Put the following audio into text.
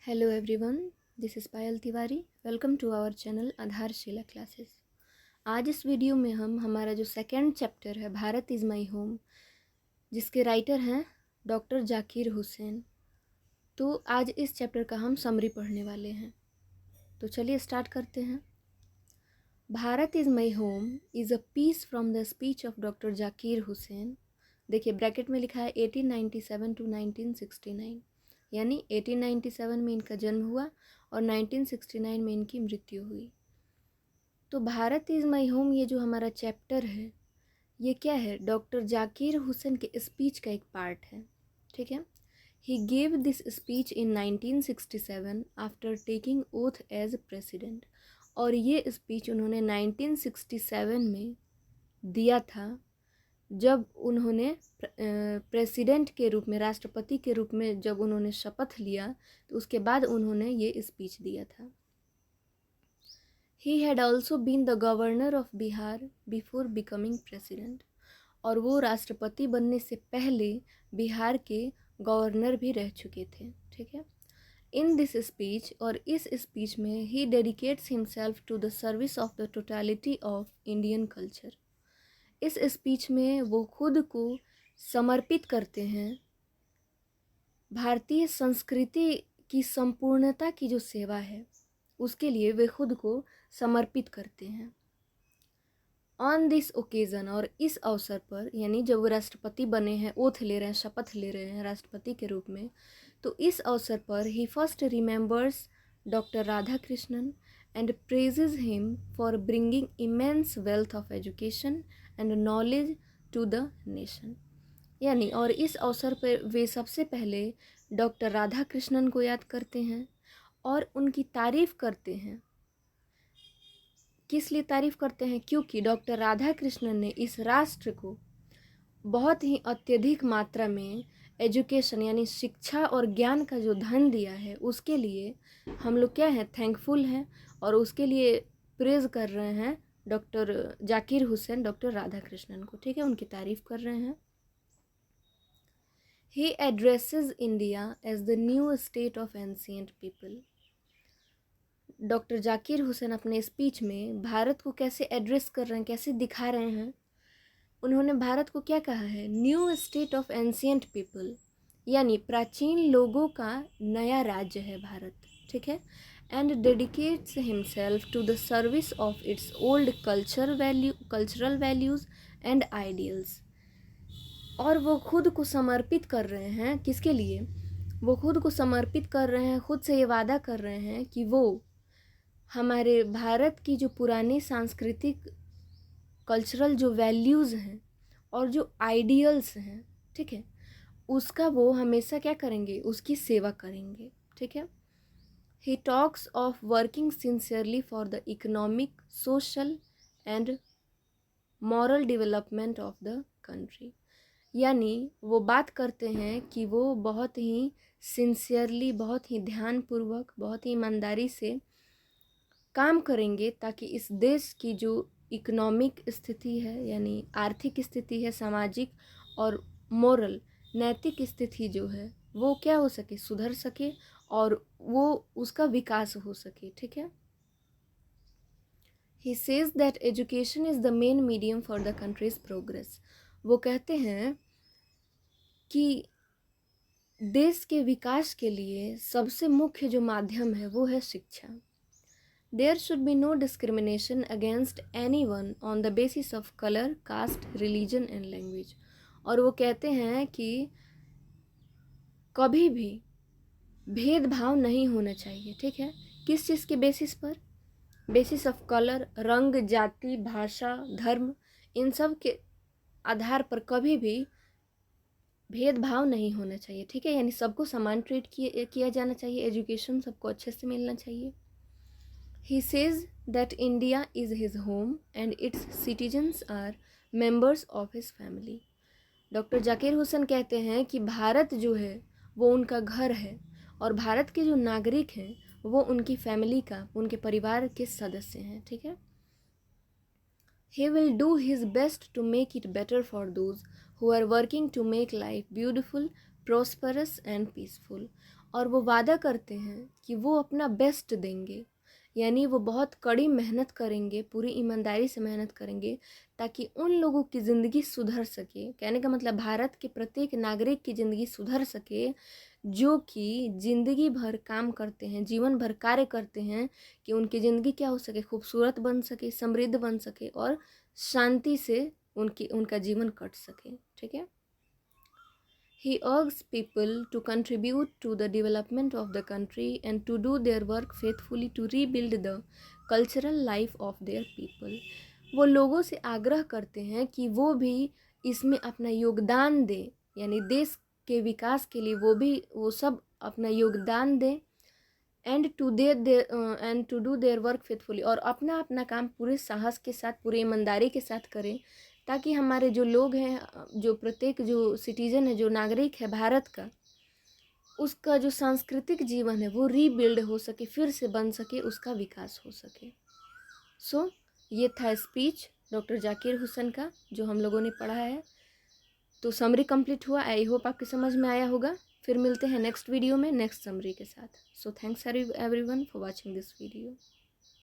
Hello everyone, this is Payal Tiwari. Welcome to our channel Aadharshila classes. आज इस video में हम हमारा जो सेकंड चैप्टर है भारत इज़ माई होम, जिसके राइटर हैं डॉक्टर जाकिर हुसैन. तो आज इस चैप्टर का हम समरी पढ़ने वाले हैं. तो चलिए स्टार्ट करते हैं. Bharat is my home is a piece from the speech of doctor Zakir Hussain. देखिए ब्रैकेट में लिखा है 1897 टू 1969, यानी 1897 में इनका जन्म हुआ और 1969 में इनकी मृत्यु हुई. तो भारत इज़ माई होम ये जो हमारा चैप्टर है ये क्या है, डॉक्टर जाकिर हुसैन के स्पीच का एक पार्ट है. ठीक है. He gave this speech in 1967 after taking oath as president. और ये स्पीच उन्होंने 1967 में दिया था जब उन्होंने प्रेसिडेंट के रूप में, राष्ट्रपति के रूप में जब उन्होंने शपथ लिया तो उसके बाद उन्होंने ये स्पीच दिया था. He had also been the governor of Bihar before becoming president. और वो राष्ट्रपति बनने से पहले बिहार के गवर्नर भी रह चुके थे. ठीक है. इन दिस स्पीच, और इस स्पीच में ही dedicates himself to the service of the totality of Indian culture. इस स्पीच में वो खुद को समर्पित करते हैं भारतीय संस्कृति की संपूर्णता की जो सेवा है उसके लिए वे खुद को समर्पित करते हैं. ऑन दिस ओकेज़न, और इस अवसर पर, यानी जब वो राष्ट्रपति बने हैं, ओथ ले रहे हैं, शपथ ले रहे हैं राष्ट्रपति के रूप में, तो इस अवसर पर ही first remembers doctor Radha Krishnan and praises him for bringing immense wealth of education and knowledge to the nation. यानी और इस अवसर पर वे सबसे पहले डॉक्टर राधा कृष्णन को याद करते हैं और उनकी तारीफ़ करते हैं. किस लिए तारीफ़ करते हैं? क्योंकि डॉक्टर राधा कृष्णन ने इस राष्ट्र को बहुत ही अत्यधिक मात्रा में एजुकेशन यानी शिक्षा और ज्ञान का जो धन दिया है उसके लिए हम लोग क्या हैं, थैंकफुल हैं, और उसके लिए प्रेज़ कर रहे हैं डॉक्टर जाकिर हुसैन, डॉक्टर राधा कृष्णन को. ठीक है, उनकी तारीफ़ कर रहे हैं. He addresses India as the new state of ancient people. Doctor Zakir Hussain अपने स्पीच में भारत को कैसे एड्रेस कर रहे हैं, कैसे दिखा रहे हैं. उन्होंने भारत को क्या कहा है? New state of ancient people, यानी प्राचीन लोगों का नया राज्य है भारत. ठीक है. And dedicates himself to the service of its old cultural values and ideals. और वो खुद को समर्पित कर रहे हैं. किसके लिए? वो खुद को समर्पित कर रहे हैं, खुद से ये वादा कर रहे हैं कि वो हमारे भारत की जो पुरानी सांस्कृतिक कल्चरल जो वैल्यूज़ हैं और जो आइडियल्स हैं, ठीक है, उसका वो हमेशा क्या करेंगे, उसकी सेवा करेंगे. ठीक है. He talks of working sincerely for the economic, social and moral development of the country. यानी वो बात करते हैं कि वो बहुत ही सिंसियरली, बहुत ही ध्यानपूर्वक, बहुत ही ईमानदारी से काम करेंगे ताकि इस देश की जो इकोनॉमिक स्थिति है, यानी आर्थिक स्थिति है, सामाजिक और मोरल, नैतिक स्थिति जो है वो क्या हो सके, सुधर सके, और वो उसका विकास हो सके. ठीक है. He says that education is the main medium for the country's progress. वो कहते हैं कि देश के विकास के लिए सबसे मुख्य जो माध्यम है वो है शिक्षा. There should be no discrimination against anyone on the basis of color, caste, religion and language. और वो कहते हैं कि कभी भी भेदभाव नहीं होना चाहिए. ठीक है. किस चीज़ के बेसिस पर? बेसिस ऑफ कलर, रंग, जाति, भाषा, धर्म, इन सब के आधार पर कभी भी भेदभाव नहीं होना चाहिए. ठीक है. यानी सबको समान ट्रीट किया जाना चाहिए. एजुकेशन सबको अच्छे से मिलना चाहिए. He says that India is his home and its citizens are members of his family. Doctor Zakir Hussain कहते हैं कि भारत जो है वो उनका घर है और भारत के जो नागरिक हैं वो उनकी फैमिली का, उनके परिवार के सदस्य हैं. ठीक है. He will do his best to make it better for those who are working to make life beautiful, prosperous and peaceful. और वो वादा करते हैं कि वो अपना बेस्ट देंगे, यानी वो बहुत कड़ी मेहनत करेंगे, पूरी ईमानदारी से मेहनत करेंगे ताकि उन लोगों की ज़िंदगी सुधर सके। कहने का मतलब भारत के प्रत्येक नागरिक की ज़िंदगी सुधर सके, जो कि ज़िंदगी भर काम करते हैं, जीवन भर कार्य करते हैं कि उनकी ज़िंदगी क्या हो सके, खूबसूरत बन सके, समृद्ध बन सके और शांति से उनका जीवन कट सके। ठीक है। He urges people to contribute to the development of the country and to do their work faithfully to rebuild the cultural life of their people. वो लोगों से आग्रह करते हैं कि वो भी इसमें अपना योगदान दें, यानी देश के विकास के लिए वो सब अपना योगदान दें। And to do their work faithfully, और अपना अपना काम पूरे साहस के साथ, पूरी ईमानदारी के साथ करें, ताकि हमारे जो लोग हैं, जो प्रत्येक जो सिटीजन है, जो नागरिक है भारत का, उसका जो सांस्कृतिक जीवन है वो रीबिल्ड हो सके, फिर से बन सके, उसका विकास हो सके। सो ये था स्पीच डॉक्टर जाकिर हुसैन का जो हम लोगों ने पढ़ा है। तो समरी कंप्लीट हुआ। आई होप आपके समझ में आया होगा। फिर मिलते हैं नेक्स्ट वीडियो में नेक्स्ट समरी के साथ। So thanks everyone for watching this video.